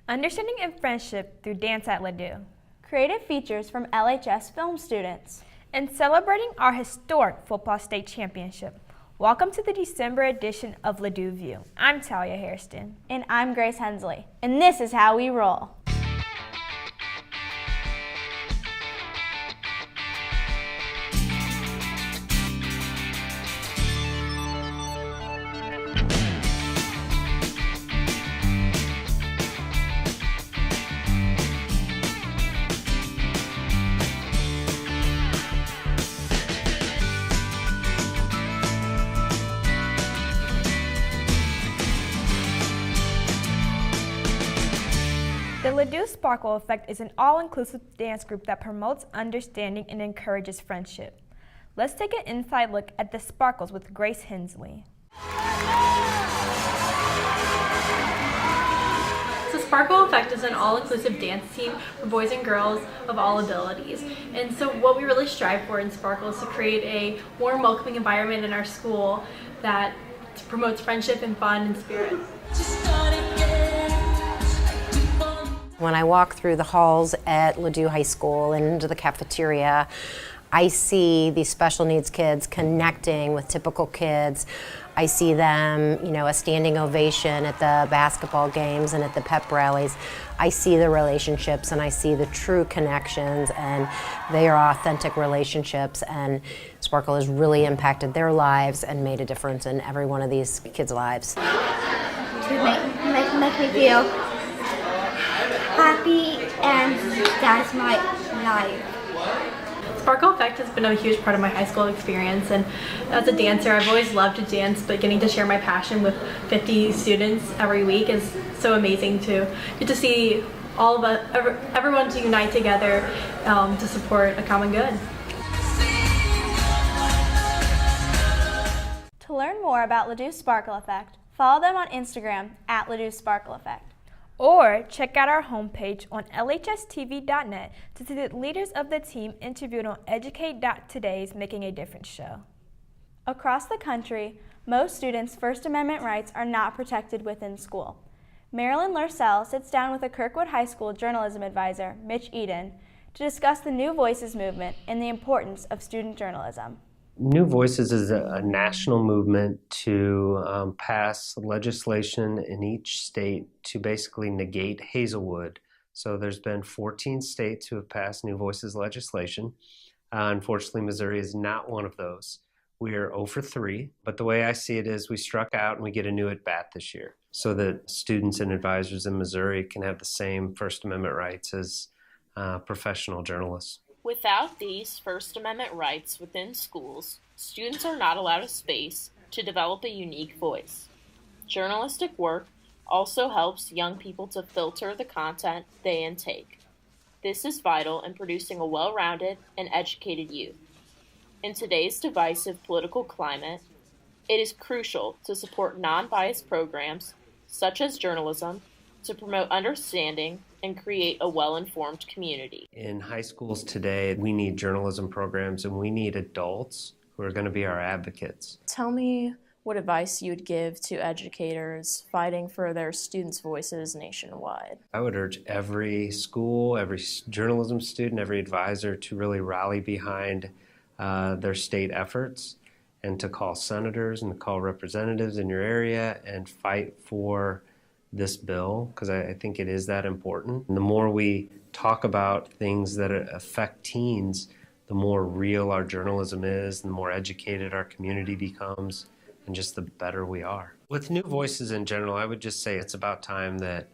Understanding and Friendship through Dance at Ladue. Creative features from LHS film students. And celebrating our historic football state championship. Welcome to the December edition of Ladue View. I'm Talya Hairston. And I'm Grace Hensley. And this is how we roll. The Ladue Sparkle Effect is an all-inclusive dance group that promotes understanding and encourages friendship. Let's take an inside look at the Sparkles with Grace Hensley. So Sparkle Effect is an all-inclusive dance team for boys and girls of all abilities. And so what we really strive for in Sparkle is to create a warm, welcoming environment in our school that promotes friendship and fun and spirit. When I walk through the halls at Ladue High School and into the cafeteria, I see these special needs kids connecting with typical kids. I see them, a standing ovation at the basketball games and at the pep rallies. I see the relationships and I see the true connections, and they are authentic relationships, and Sparkle has really impacted their lives and made a difference in every one of these kids' lives. To make me feel happy, and that's my life. Sparkle Effect has been a huge part of my high school experience, and as a dancer I've always loved to dance, but getting to share my passion with 50 students every week is so amazing to get to see all of us, everyone to unite together to support a common good. To learn more about Ladue Sparkle Effect, follow them on Instagram at Ladue Sparkle Effect. Or check out our homepage on lhstv.net to see the leaders of the team interviewed on Educate.today's Making a Difference show. Across the country, most students' First Amendment rights are not protected within school. Marilyn Lercel sits down with a Kirkwood High School journalism advisor, Mitch Eden, to discuss the New Voices movement and the importance of student journalism. New Voices is a national movement to pass legislation in each state to basically negate Hazelwood. So there's been 14 states who have passed New Voices legislation. Unfortunately, Missouri is not one of those. We are 0 for 3, but the way I see it is we struck out and we get a new at-bat this year so that students and advisors in Missouri can have the same First Amendment rights as professional journalists. Without these First Amendment rights within schools, students are not allowed a space to develop a unique voice. Journalistic work also helps young people to filter the content they intake. This is vital in producing a well-rounded and educated youth. In today's divisive political climate, it is crucial to support non-biased programs, such as journalism, to promote understanding and create a well-informed community. In high schools today, we need journalism programs and we need adults who are going to be our advocates. Tell me what advice you would give to educators fighting for their students' voices nationwide. I would urge every school, every journalism student, every advisor to really rally behind their state efforts and to call senators and to call representatives in your area and fight for this bill, because I think it is that important. And the more we talk about things that affect teens, the more real our journalism is, and the more educated our community becomes, and just the better we are. With New Voices in general, I would just say it's about time that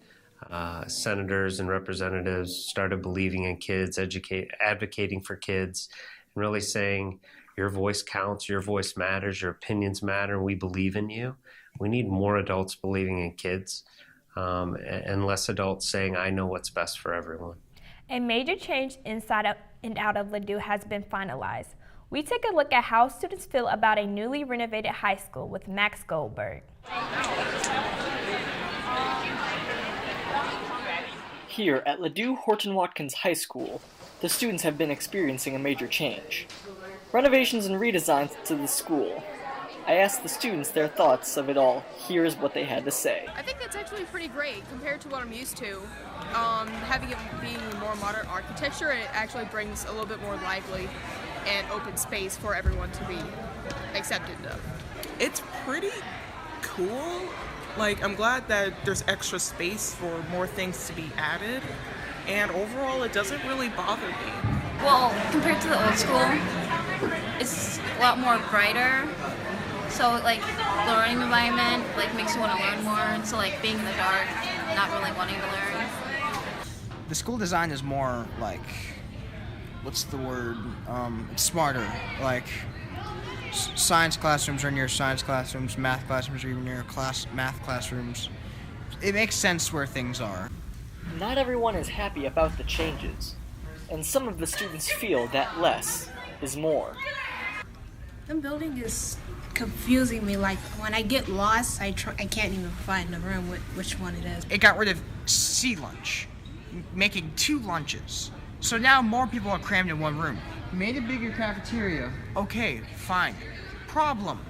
senators and representatives started believing in kids, advocating for kids, and really saying your voice counts, your voice matters, your opinions matter, we believe in you. We need more adults believing in kids and less adults saying, I know what's best for everyone. A major change inside and out of Ladue has been finalized. We take a look at how students feel about a newly renovated high school with Max Goldberg. Here at Ladue Horton Watkins High School, the students have been experiencing a major change. Renovations and redesigns to the school I asked the students their thoughts of it all. Here's what they had to say. I think that's actually pretty great compared to what I'm used to. Having it being more modern architecture, it actually brings a little bit more lively and open space for everyone to be accepted of. It's pretty cool. Like, I'm glad that there's extra space for more things to be added, and overall it doesn't really bother me. Well, compared to the old school, it's a lot more brighter. So like the learning environment makes you want to learn more. So like being in the dark, not really wanting to learn. The school design is more what's the word? It's smarter. Like science classrooms are near science classrooms, math classrooms are even near math classrooms. It makes sense where things are. Not everyone is happy about the changes, and some of the students feel that less is more. The building is confusing me. Like when I get lost, I can't even find the room which one it is. It got rid of sea lunch, making 2 lunches. So now more people are crammed in one room. Made a bigger cafeteria. Okay, fine. Problem.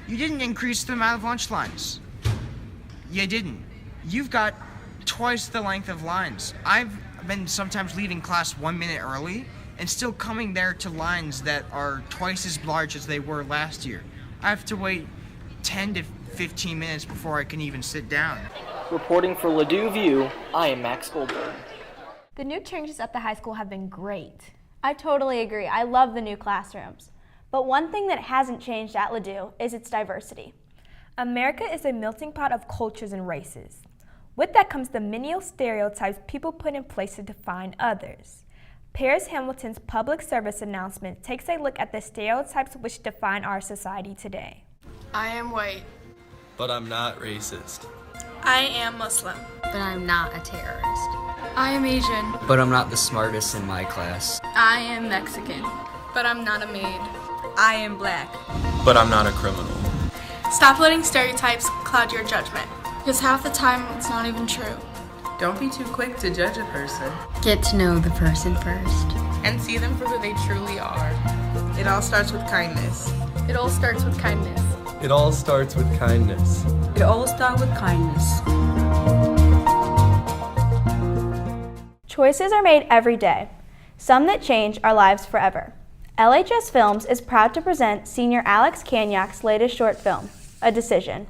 You didn't increase the amount of lunch lines. You didn't. You've got twice the length of lines. I've been sometimes leaving class 1 minute early and still coming there to lines that are twice as large as they were last year. I have to wait 10 to 15 minutes before I can even sit down. Reporting for Ladue View, I am Max Goldberg. The new changes at the high school have been great. I totally agree. I love the new classrooms. But one thing that hasn't changed at Ladue is its diversity. America is a melting pot of cultures and races. With that comes the many stereotypes people put in place to define others. Paris Hamilton's public service announcement takes a look at the stereotypes which define our society today. I am white. But I'm not racist. I am Muslim. But I'm not a terrorist. I am Asian. But I'm not the smartest in my class. I am Mexican. But I'm not a maid. I am black. But I'm not a criminal. Stop letting stereotypes cloud your judgment, because half the time it's not even true. Don't be too quick to judge a person. Get to know the person first. And see them for who they truly are. It all starts with kindness. It all starts with kindness. It all starts with kindness. It all starts with kindness. Choices are made every day, some that change our lives forever. LHS Films is proud to present senior Alex Kanyok's latest short film, A Decision.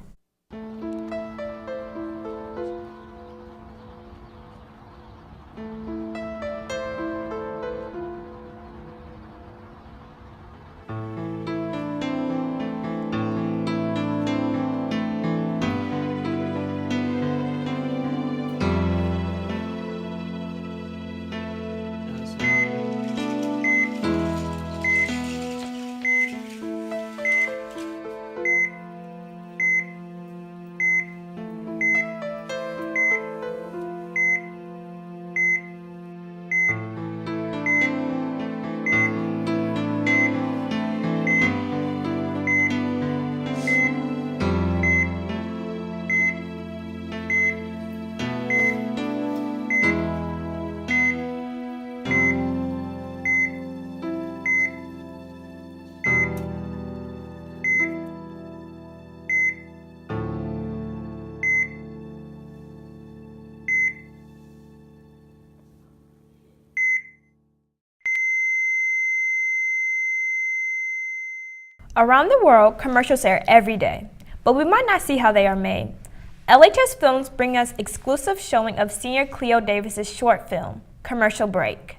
Around the world, commercials air every day, but we might not see how they are made. LHS Films bring us exclusive showing of senior Cleo Davis' short film, Commercial Break.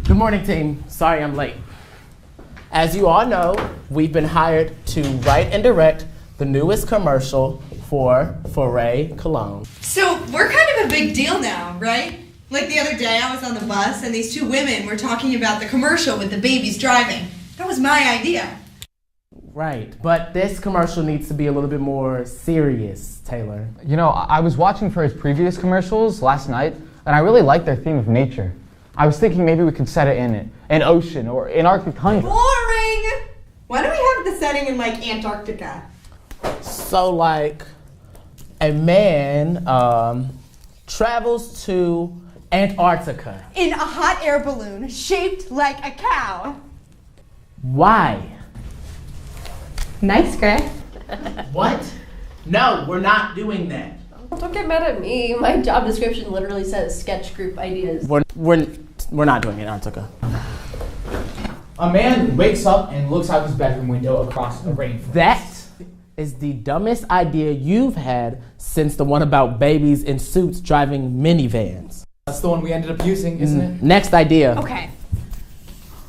Good morning, team. Sorry I'm late. As you all know, we've been hired to write and direct the newest commercial for Foray Cologne. So we're kind of a big deal now, right? Like the other day, I was on the bus and these 2 women were talking about the commercial with the babies driving. That was my idea. Right, but this commercial needs to be a little bit more serious, Taylor. You know, I was watching for his previous commercials last night, and I really liked their theme of nature. I was thinking maybe we could set it in an ocean or in Arctic tundra. Boring! Why don't we have the setting in like Antarctica? So like a man travels to Antarctica. In a hot air balloon shaped like a cow. Why? Nice, Gray. What? No, we're not doing that. Don't get mad at me. My job description literally says sketch group ideas. We're not doing it, Antuka. A man wakes up and looks out his bedroom window across a rainforest. That is the dumbest idea you've had since the one about babies in suits driving minivans. That's the one we ended up using, isn't it? Next idea. Okay.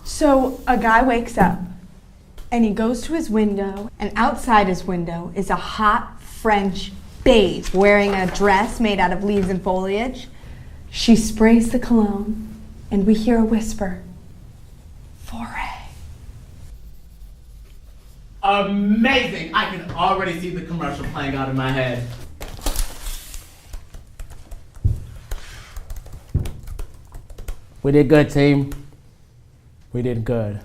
So a guy wakes up and he goes to his window, and outside his window is a hot French babe wearing a dress made out of leaves and foliage. She sprays the cologne and we hear a whisper. Foray. Amazing! I can already see the commercial playing out in my head. We did good, team. We did good.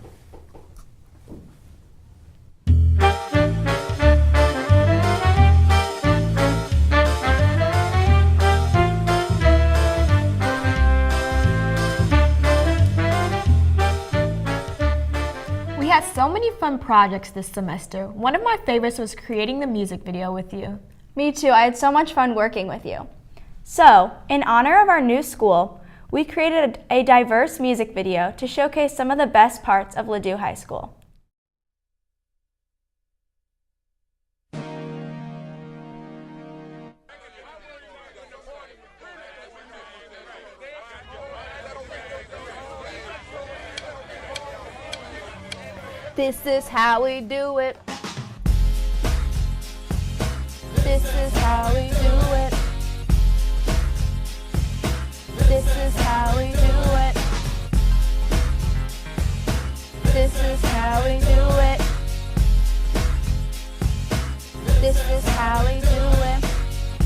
We had so many fun projects this semester. One of my favorites was creating the music video with you. Me too. I had so much fun working with you. So, in honor of our new school, we created a diverse music video to showcase some of the best parts of Ladue High School. This is how we do it. This is how we do it. This is how we do it. This is how we do it. This is how we do it.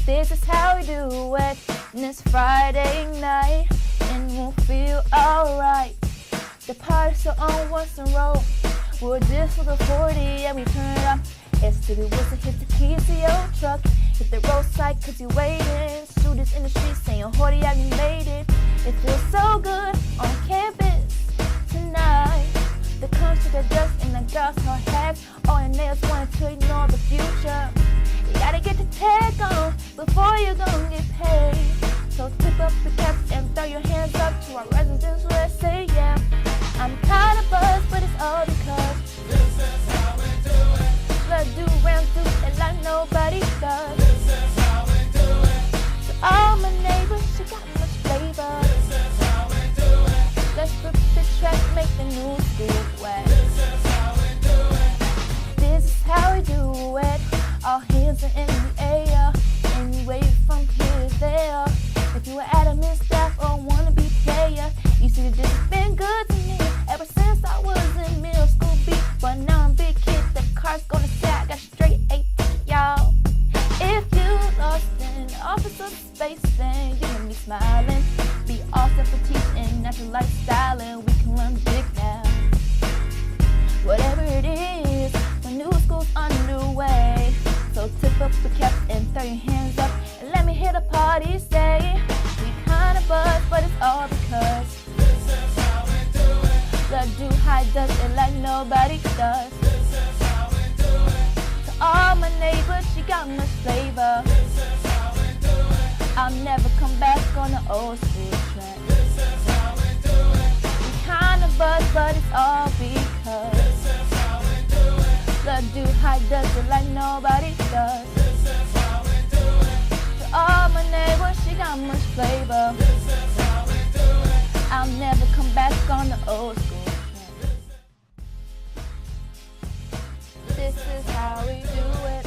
This is how we do it. And it's Friday night and we'll feel alright. The party's still on once in a row. We're just for the 40 and we turn it up. SW Wilson hit the keys to your truck. Hit the roadside cause you waiting. Students in the streets saying, Horty, have you made it? It feels so good on campus tonight. The concert are dust and the girls her hats. All your nails wanted to ignore the future. You gotta get the tag on before you're gonna get paid. So tip up the caps and throw your hands up to our residents. Let's say yeah. I'm kinda buzzed, but it's all because this is how we do it. Ladue round through it like nobody does. This is how we do it. To all my neighbors, you got much flavor. This is how we do it. Let's flip the track, make the new school wet. This is how we do it. This is how we do it. All hands are in the air, and you wave from here to there. If you were admin staff or wanna be player, you see this has been good to me ever since I was in middle school beat. But now I'm big kid, the car's gonna say I got straight A ticket, y'all. If you lost in office of space, then you and me smiling. Be all set for teaching, natural lifestyle, and we can learn big now. Whatever it is, my new school's underway. So tip up the caps and throw your hands up and let me hear the party say. We kinda buzz, but it's all because this is how we do it. Ladue High does it like nobody does. This is how we do it. To all my neighbors, she got much flavor. This is how we do it. I'll never come back on the old school track. This is how we do it. We kinda buzz, but it's all because this is how we do it. Ladue High does it like nobody does. This is how we do it. To all my neighbors, she got much flavor. This is how we do it. I'll never come back on the old school track. This is how we do it.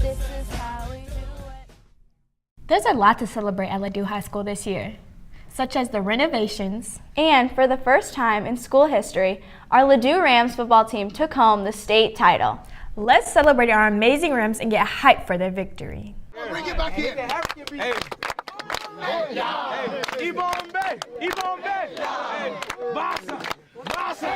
This is how we do it. There's a lot to celebrate at Ladue High School this year, such as the renovations. And for the first time in school history, our Ladue Rams football team took home the state title. Let's celebrate our amazing Rams and get hyped for their victory. Bring it back here. Hey. Hey. Ibon Bay. Ibon Bay. Hey. Basa. Basa.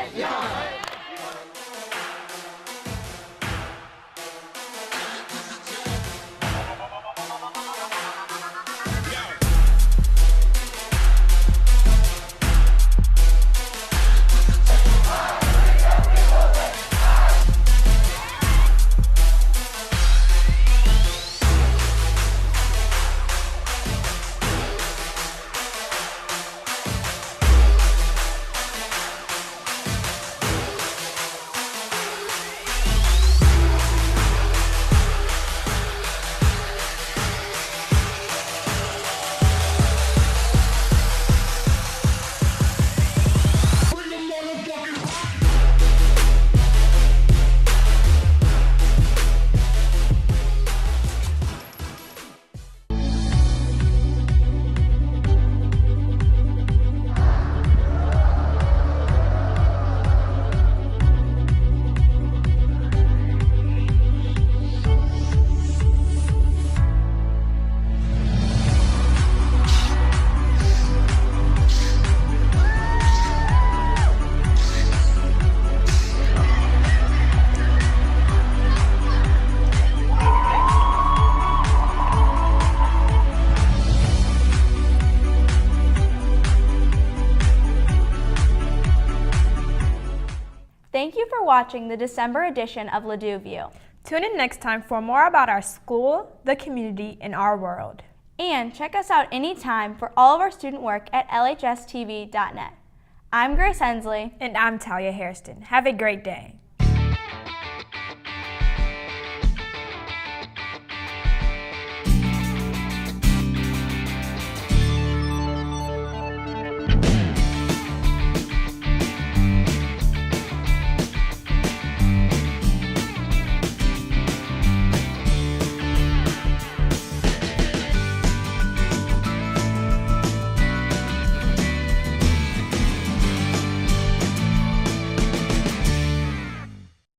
watching the December edition of Ladue View. Tune in next time for more about our school, the community, and our world. And check us out anytime for all of our student work at lhstv.net. I'm Grace Hensley. And I'm Talya Hairston. Have a great day.